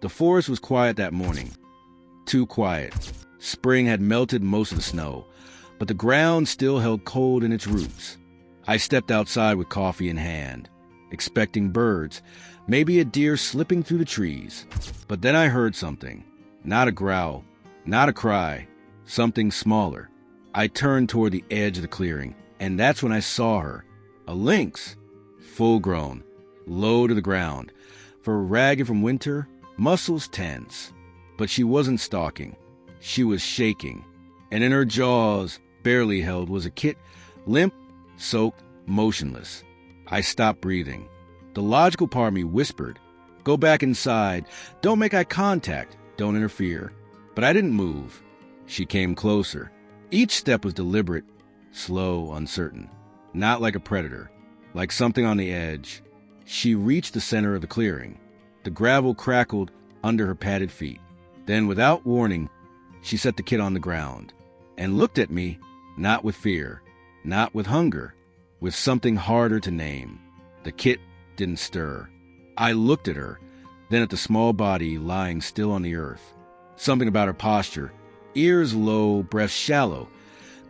The forest was quiet that morning. Too quiet. Spring had melted most of the snow, but the ground still held cold in its roots. I stepped outside with coffee in hand, expecting birds, maybe a deer slipping through the trees. But then I heard something. Not a growl, not a cry, something smaller. I turned toward the edge of the clearing, and that's when I saw her. A lynx, full-grown, low to the ground, fur ragged from winter, muscles tense. But she wasn't stalking. She was shaking, and in her jaws, barely held, was a kit, limp, soaked, motionless. I stopped breathing. The logical part of me whispered, "Go back inside. Don't make eye contact. Don't interfere." But I didn't move. She came closer. Each step was deliberate, slow, uncertain. Not like a predator, like something on the edge. She reached the center of the clearing. The gravel crackled under her padded feet. Then, without warning, she set the kit on the ground and looked at me, not with fear, not with hunger, with something harder to name. The kit didn't stir. I looked at her, then at the small body lying still on the earth. Something about her posture, ears low, breath shallow,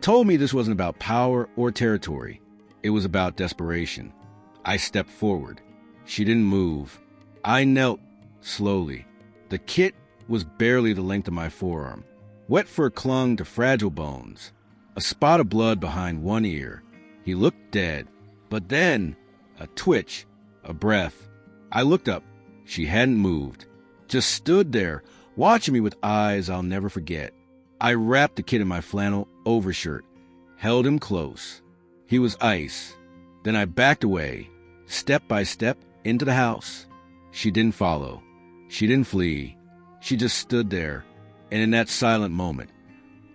told me this wasn't about power or territory. It was about desperation. I stepped forward. She didn't move. I knelt slowly. The kit was barely the length of my forearm. Wet fur clung to fragile bones. A spot of blood behind one ear. He looked dead. But then, a twitch, a breath. I looked up. She hadn't moved. Just stood there, watching me with eyes I'll never forget. I wrapped the kid in my flannel overshirt, held him close. He was ice. Then I backed away, step by step, into the house. She didn't follow. She didn't flee. She just stood there, and in that silent moment,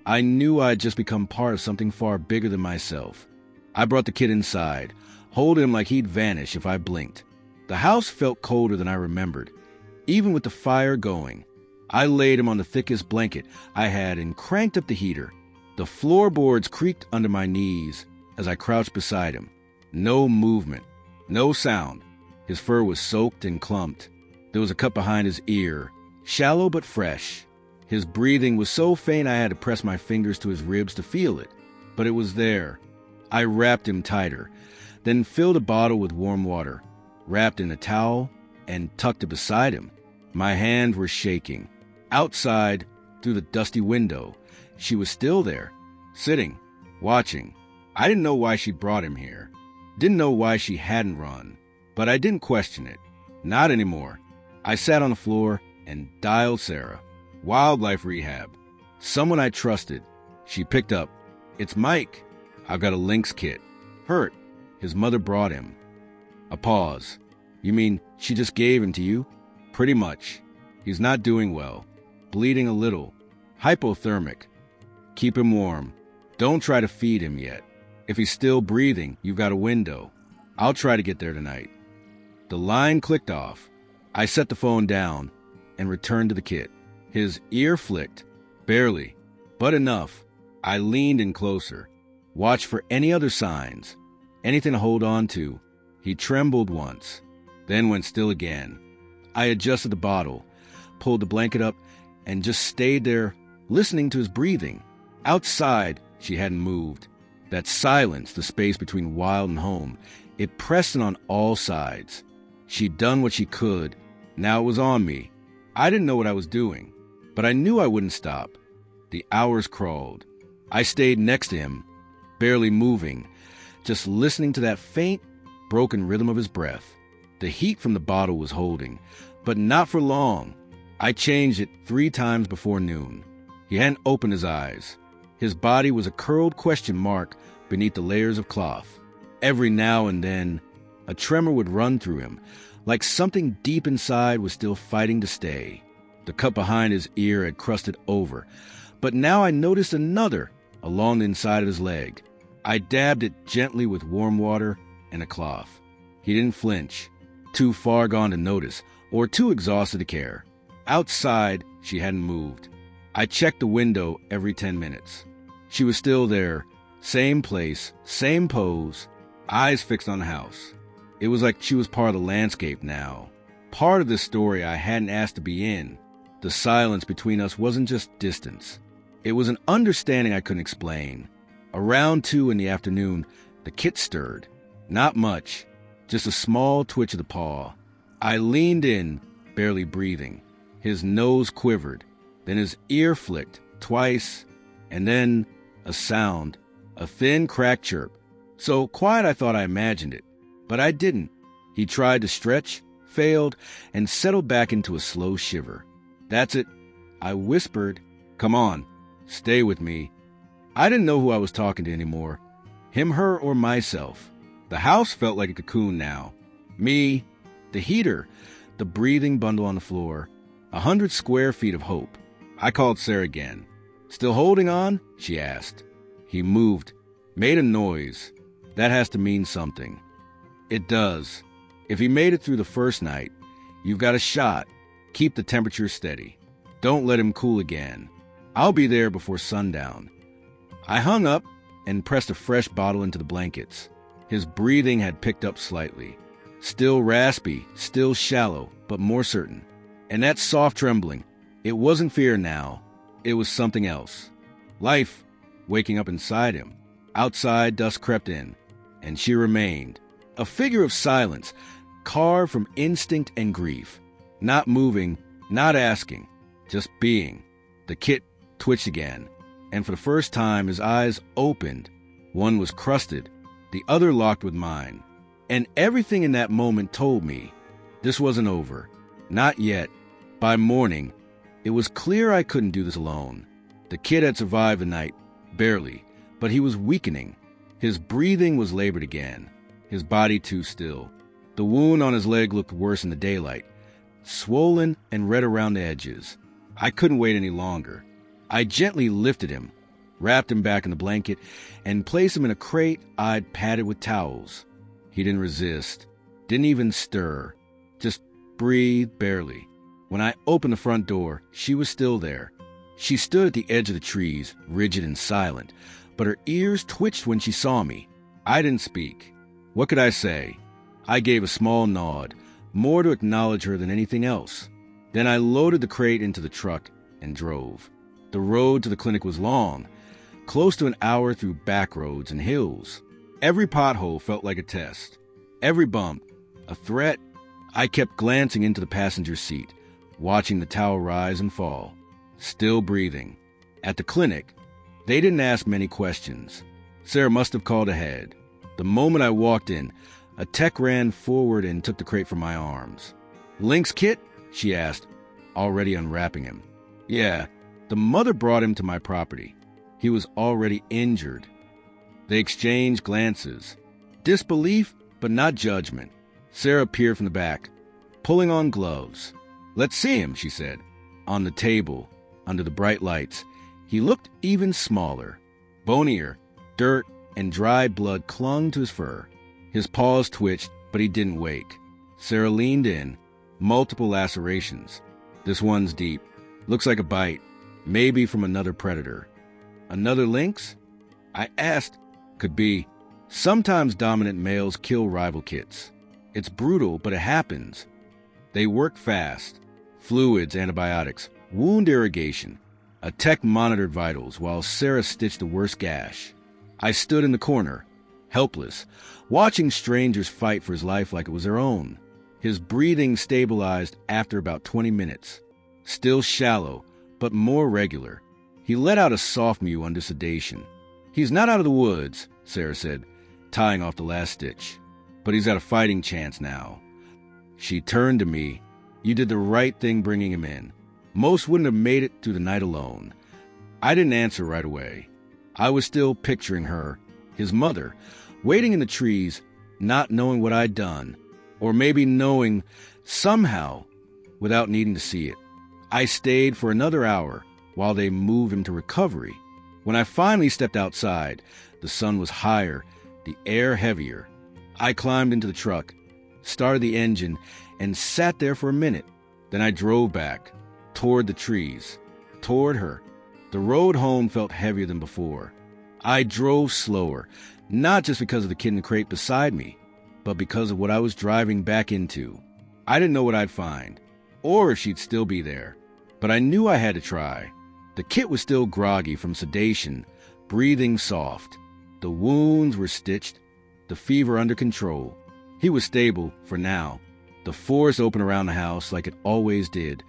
I knew I'd just become part of something far bigger than myself. I brought the kid inside, holding him like he'd vanish if I blinked. The house felt colder than I remembered, even with the fire going. I laid him on the thickest blanket I had and cranked up the heater. The floorboards creaked under my knees as I crouched beside him. No movement, no sound. His fur was soaked and clumped. There was a cut behind his ear, shallow but fresh. His breathing was so faint I had to press my fingers to his ribs to feel it. But it was there. I wrapped him tighter, then filled a bottle with warm water, wrapped in a towel, and tucked it beside him. My hands were shaking. Outside, through the dusty window, she was still there, sitting, watching. I didn't know why she brought him here. Didn't know why she hadn't run. But I didn't question it. Not anymore. I sat on the floor and dialed Sarah. Wildlife rehab. Someone I trusted. She picked up. "It's Mike. I've got a lynx kit. Hurt. His mother brought him." A pause. "You mean she just gave him to you?" "Pretty much. He's not doing well. Bleeding a little. Hypothermic. Keep him warm. Don't try to feed him yet. If he's still breathing, you've got a window. I'll try to get there tonight." The line clicked off. I set the phone down and returned to the kit. His ear flicked. Barely, but enough. I leaned in closer. Watched for any other signs. Anything to hold on to. He trembled once, then went still again. I adjusted the bottle, pulled the blanket up, and just stayed there, listening to his breathing. Outside, she hadn't moved. That silence, the space between wild and home, it pressed in on all sides. She'd done what she could. Now it was on me. I didn't know what I was doing, but I knew I wouldn't stop. The hours crawled. I stayed next to him, barely moving, just listening to that faint, broken rhythm of his breath. The heat from the bottle was holding, but not for long. I changed it 3 times before noon. He hadn't opened his eyes. His body was a curled question mark beneath the layers of cloth. Every now and then, a tremor would run through him, like something deep inside was still fighting to stay. The cut behind his ear had crusted over, but now I noticed another along the inside of his leg. I dabbed it gently with warm water and a cloth. He didn't flinch, too far gone to notice, or too exhausted to care. Outside, she hadn't moved. I checked the window every 10 minutes. She was still there, same place, same pose, eyes fixed on the house. It was like she was part of the landscape now. part of this story I hadn't asked to be in. The silence between us wasn't just distance. It was an understanding I couldn't explain. Around 2 in the afternoon, the kit stirred. Not much, just a small twitch of the paw. I leaned in, barely breathing. His nose quivered, then his ear flicked twice, and then a sound, a thin cracked chirp. So quiet I thought I imagined it, but I didn't. He tried to stretch, failed, and settled back into a slow shiver. That's it. I whispered, "Come on, stay with me." I didn't know who I was talking to anymore. Him, her, or myself. The house felt like a cocoon now. Me, the heater, the breathing bundle on the floor, 100 square feet of hope. I called Sarah again. "Still holding on?" she asked. He moved, made a noise. That has to mean something. It does. If he made it through the first night, you've got a shot. Keep the temperature steady. Don't let him cool again. I'll be there before sundown. I hung up and pressed a fresh bottle into the blankets. His breathing had picked up slightly. Still raspy, still shallow, but more certain. And that soft trembling, it wasn't fear now. It was something else. Life, waking up inside him. Outside, dusk crept in, and she remained. A figure of silence, carved from instinct and grief. Not moving, not asking, just being. The kit twitched again, and for the first time his eyes opened. One was crusted, the other locked with mine. And everything in that moment told me this wasn't over. Not yet. By morning, it was clear I couldn't do this alone. The kid had survived the night, barely, but he was weakening. His breathing was labored again, his body too still. The wound on his leg looked worse in the daylight, swollen and red around the edges. I couldn't wait any longer. I gently lifted him, wrapped him back in the blanket, and placed him in a crate I'd padded with towels. He didn't resist, didn't even stir, just breathed barely. When I opened the front door, she was still there. She stood at the edge of the trees, rigid and silent, but her ears twitched when she saw me. I didn't speak. What could I say? I gave a small nod, more to acknowledge her than anything else. Then I loaded the crate into the truck and drove. The road to the clinic was long, close to an hour through back roads and hills. Every pothole felt like a test. Every bump, a threat. I kept glancing into the passenger seat, watching the tower rise and fall, still breathing. At the clinic, they didn't ask many questions. Sarah must have called ahead. The moment I walked in, a tech ran forward and took the crate from my arms. "Lynx kit?" she asked, already unwrapping him. "Yeah, the mother brought him to my property. He was already injured." They exchanged glances. Disbelief, but not judgment. Sarah peered from the back, pulling on gloves. "Let's see him," she said. On the table, under the bright lights, he looked even smaller. Bonier, dirt and dried blood clung to his fur. His paws twitched, but he didn't wake. Sarah leaned in. Multiple lacerations. This one's deep. Looks like a bite. Maybe from another predator. "Another lynx?" I asked. Could be. Sometimes dominant males kill rival kits. It's brutal, but it happens. They work fast. Fluids, antibiotics, wound irrigation. A tech monitored vitals while Sarah stitched the worst gash. I stood in the corner, helpless, watching strangers fight for his life like it was their own. His breathing stabilized after about 20 minutes. Still shallow, but more regular. He let out a soft mew under sedation. "He's not out of the woods," Sarah said, tying off the last stitch. "But he's got a fighting chance now." She turned to me. "You did the right thing bringing him in. Most wouldn't have made it through the night alone." I didn't answer right away. I was still picturing her, his mother, waiting in the trees, not knowing what I'd done, or maybe knowing somehow without needing to see it. I stayed for another hour while they moved him to recovery. When I finally stepped outside, the sun was higher, the air heavier. I climbed into the truck, started the engine, and sat there for a minute. Then I drove back, toward the trees, toward her. The road home felt heavier than before. I drove slower, not just because of the kid in the crate beside me, but because of what I was driving back into. I didn't know what I'd find, or if she'd still be there, but I knew I had to try. The kit was still groggy from sedation, breathing soft. The wounds were stitched, the fever under control. He was stable for now. The forest open around the house like it always did.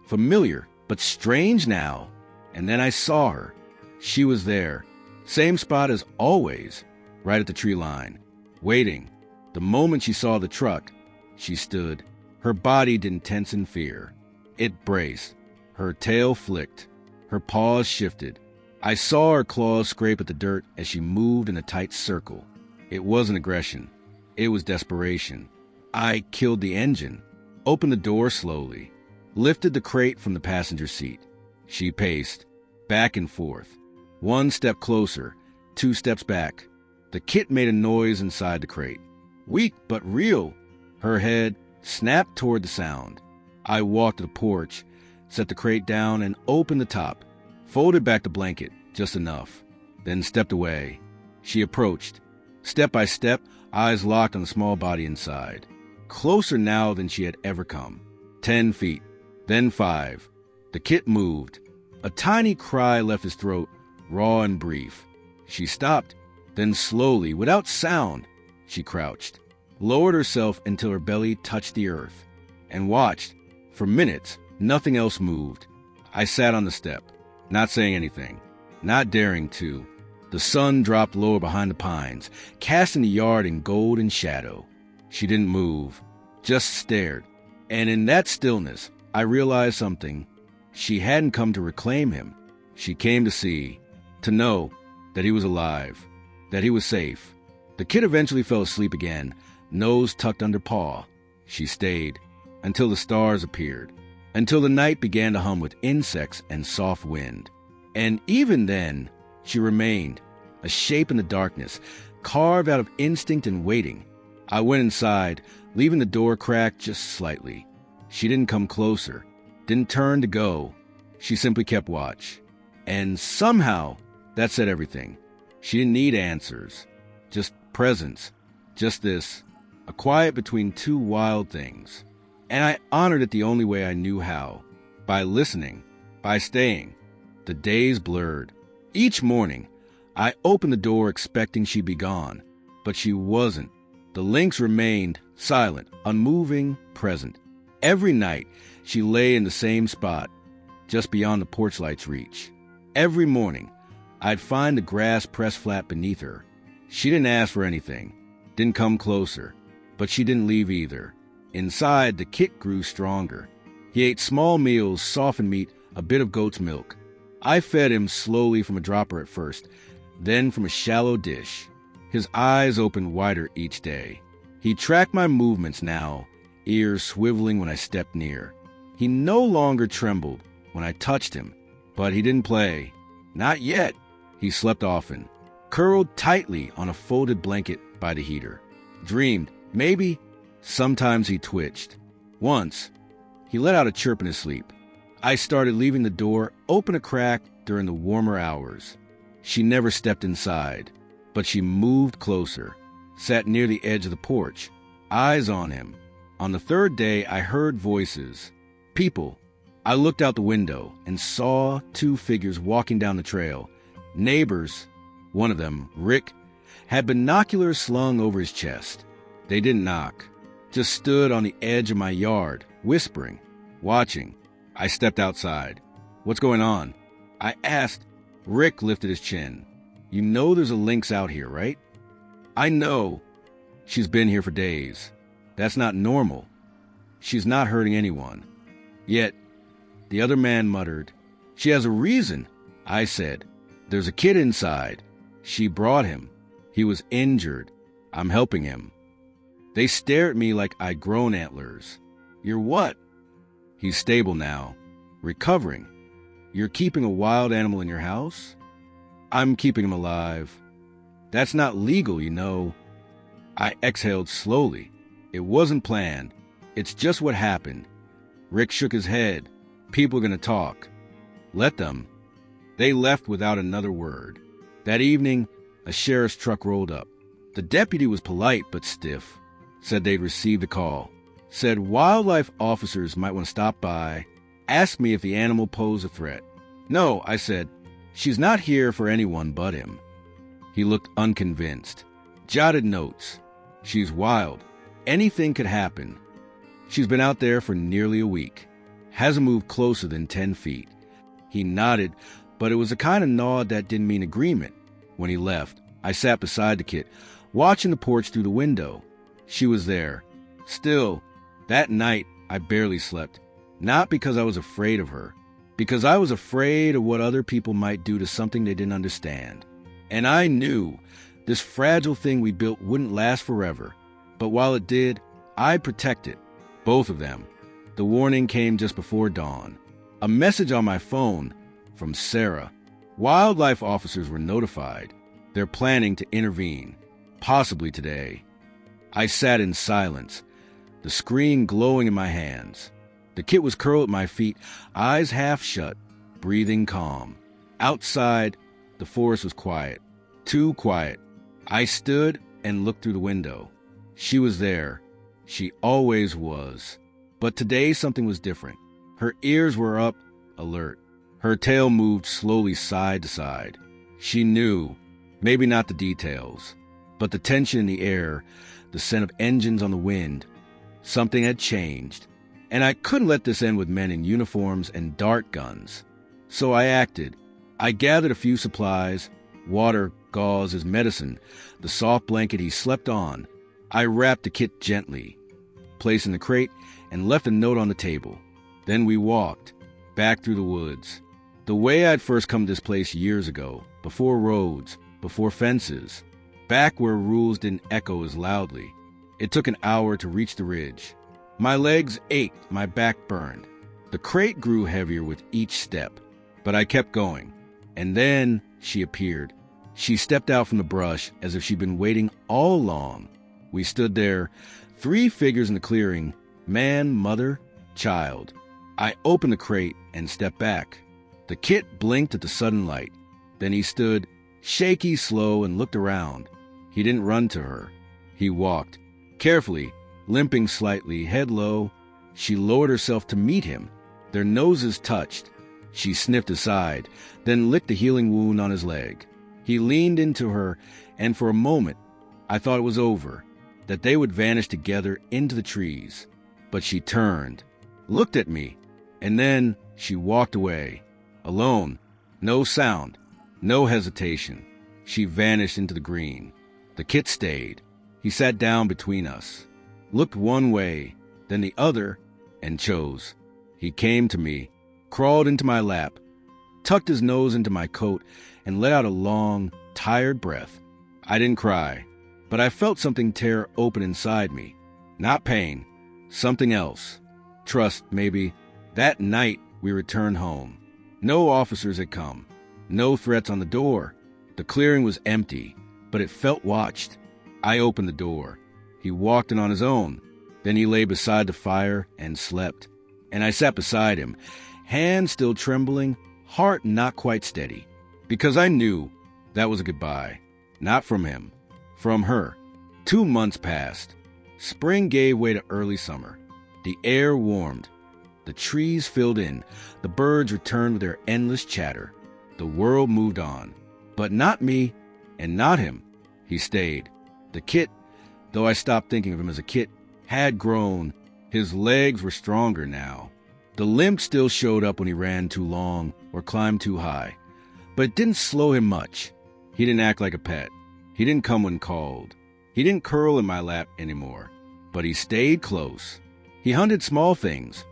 Familiar, but strange now. And then I saw her. She was there. Same spot as always, right at the tree line, waiting. The moment she saw the truck, she stood. Her body didn't tense in fear. It braced. Her tail flicked. Her paws shifted. I saw her claws scrape at the dirt as she moved in a tight circle. It wasn't aggression. It was desperation. I killed the engine, opened the door slowly, lifted the crate from the passenger seat. She paced, back and forth. 1 step closer, 2 steps back. The kit made a noise inside the crate. Weak but real. Her head snapped toward the sound. I walked to the porch, set the crate down, and opened the top. Folded back the blanket, just enough. Then stepped away. She approached. Step by step, eyes locked on the small body inside. Closer now than she had ever come. 10 feet, then 5. The kit moved. A tiny cry left his throat, raw and brief. She stopped. Then slowly, without sound, she crouched, lowered herself until her belly touched the earth, and watched. For minutes, nothing else moved. I sat on the step, not saying anything, not daring to. The sun dropped lower behind the pines, casting the yard in gold and shadow. She didn't move, just stared. And in that stillness, I realized something. She hadn't come to reclaim him. She came to see, to know that he was alive, that he was safe. The kid eventually fell asleep again, nose tucked under paw. She stayed until the stars appeared, until the night began to hum with insects and soft wind. And even then, she remained, a shape in the darkness, carved out of instinct and waiting. I went inside, leaving the door cracked just slightly. She didn't come closer, didn't turn to go. She simply kept watch. And somehow, that said everything. She didn't need answers, just presence, just this, a quiet between 2 wild things. And I honored it the only way I knew how, by listening, by staying. The days blurred. Each morning, I opened the door expecting she'd be gone, but she wasn't. The lynx remained silent, unmoving, present. Every night, she lay in the same spot, just beyond the porch light's reach. Every morning, I'd find the grass pressed flat beneath her. She didn't ask for anything, didn't come closer, but she didn't leave either. Inside, the kit grew stronger. He ate small meals, softened meat, a bit of goat's milk. I fed him slowly from a dropper at first, then from a shallow dish. His eyes opened wider each day. He tracked my movements now, ears swiveling when I stepped near. He no longer trembled when I touched him, but he didn't play. Not yet. He slept often, curled tightly on a folded blanket by the heater. Dreamed, maybe. Sometimes he twitched. Once, he let out a chirp in his sleep. I started leaving the door open a crack during the warmer hours. She never stepped inside, but she moved closer, sat near the edge of the porch, eyes on him. On the 3rd day, I heard voices. People. I looked out the window and saw 2 figures walking down the trail. Neighbors. One of them, Rick, had binoculars slung over his chest. They didn't knock, just stood on the edge of my yard, whispering, watching. I stepped outside. What's going on? I asked. Rick lifted his chin. You know there's a lynx out here, right? I know. She's been here for days. That's not normal. She's not hurting anyone. Yet, the other man muttered. She has a reason, I said. There's a kid inside. She brought him. He was injured. I'm helping him. They stare at me like I'd grown antlers. You're what? He's stable now. Recovering. You're keeping a wild animal in your house? I'm keeping him alive. That's not legal, you know. I exhaled slowly. It wasn't planned. It's just what happened. Rick shook his head. People are going to talk. Let them. They left without another word. That evening, a sheriff's truck rolled up. The deputy was polite but stiff. Said they'd received a call. said wildlife officers might want to stop by, asked me if the animal posed a threat. No, I said, she's not here for anyone but him. He looked unconvinced. Jotted notes. She's wild. Anything could happen. She's been out there for nearly a week. Hasn't moved closer than 10 feet. He nodded, but it was a kind of nod that didn't mean agreement. When he left, I sat beside the kit, watching the porch through the window. She was there. Still, that night, I barely slept. Not because I was afraid of her, because I was afraid of what other people might do to something they didn't understand. And I knew this fragile thing we built wouldn't last forever. But while it did, I'd protect it. Both of them. The warning came just before dawn. A message on my phone from Sarah. Wildlife officers were notified. They're planning to intervene, possibly today. I sat in silence, the screen glowing in my hands. The kit was curled at my feet, eyes half shut, breathing calm. Outside, the forest was quiet, too quiet. I stood and looked through the window. She was there. She always was. But today something was different. Her ears were up, alert. Her tail moved slowly side to side. She knew, maybe not the details, but the tension in the air, the scent of engines on the wind. Something had changed. And I couldn't let this end with men in uniforms and dart guns. So I acted. I gathered a few supplies, water, gauze, his medicine, the soft blanket he slept on. I wrapped the kit gently, placed in the crate, and left a note on the table. Then we walked, back through the woods. The way I'd first come to this place years ago, before roads, before fences, back where rules didn't echo as loudly. It took an hour to reach the ridge. My legs ached, my back burned. The crate grew heavier with each step, but I kept going. And then she appeared. She stepped out from the brush as if she'd been waiting all along. We stood there, 3 figures in the clearing, man, mother, child. I opened the crate and stepped back. The kit blinked at the sudden light. Then he stood, shaky, slow, and looked around. He didn't run to her. He walked, carefully, limping slightly, head low. She lowered herself to meet him. Their noses touched. She sniffed aside, then licked the healing wound on his leg. He leaned into her, and for a moment, I thought it was over, that they would vanish together into the trees. But she turned, looked at me, and then she walked away. Alone, no sound, no hesitation. She vanished into the green. The kit stayed. He sat down between us, looked one way, then the other, and chose. He came to me, crawled into my lap, tucked his nose into my coat, and let out a long, tired breath. I didn't cry, but I felt something tear open inside me. Not pain, something else. Trust, maybe. That night, we returned home. No officers had come. No threats on the door. The clearing was empty, but it felt watched. I opened the door. He walked in on his own. Then he lay beside the fire and slept. And I sat beside him, hands still trembling, heart not quite steady. Because I knew that was a goodbye. Not from him, from her. 2 months passed. Spring gave way to early summer. The air warmed. The trees filled in. The birds returned with their endless chatter. The world moved on. But not me, and not him. He stayed. The kit, though I stopped thinking of him as a kit, had grown. His legs were stronger now. The limp still showed up when he ran too long or climbed too high. But it didn't slow him much. He didn't act like a pet. He didn't come when called. He didn't curl in my lap anymore. But he stayed close. He hunted small things,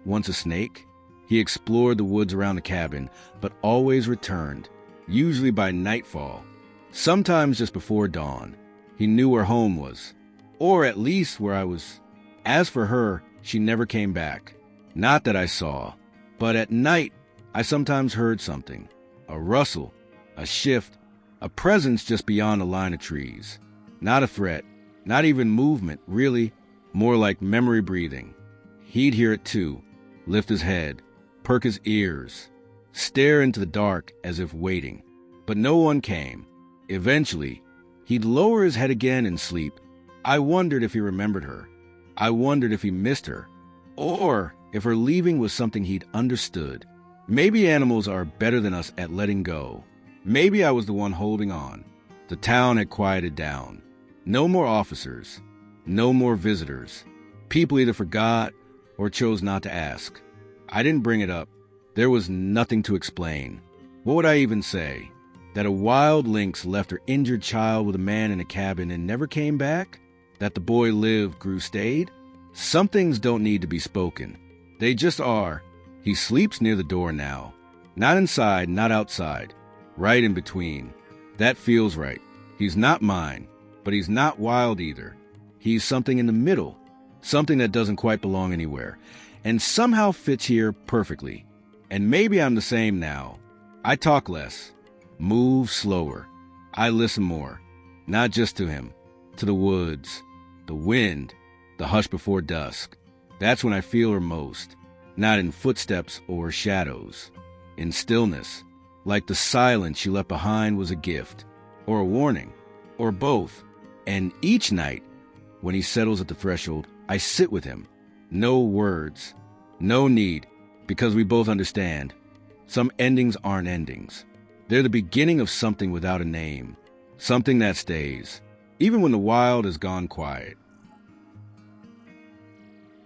once a snake. He explored the woods around the cabin, but always returned, usually by nightfall, sometimes just before dawn. He knew where home was, or at least where I was. As for her, she never came back. Not that I saw, but at night I sometimes heard something, a rustle, a shift, a presence just beyond the line of trees. Not a threat, not even movement, really, more like memory breathing. He'd hear it too, lift his head, perk his ears, stare into the dark as if waiting. But no one came. Eventually, he'd lower his head again in sleep. I wondered if he remembered her. I wondered if he missed her, or if her leaving was something he'd understood. Maybe animals are better than us at letting go. Maybe I was the one holding on. The town had quieted down. No more officers. No more visitors. People either forgot or chose not to ask. I didn't bring it up. There was nothing to explain. What would I even say? That a wild lynx left her injured child with a man in a cabin and never came back? That the boy lived, grew, stayed? Some things don't need to be spoken. They just are. He sleeps near the door now. Not inside, not outside. Right in between. That feels right. He's not mine, but he's not wild either. He's something in the middle. Something that doesn't quite belong anywhere, and somehow fits here perfectly. And maybe I'm the same now. I talk less, move slower. I listen more, not just to him, to the woods, the wind, the hush before dusk. That's when I feel her most, not in footsteps or shadows, in stillness, like the silence she left behind was a gift, or a warning, or both. And each night, when he settles at the threshold, I sit with him. No words, no need, because we both understand. Some endings aren't endings. They're the beginning of something without a name, something that stays, even when the wild has gone quiet.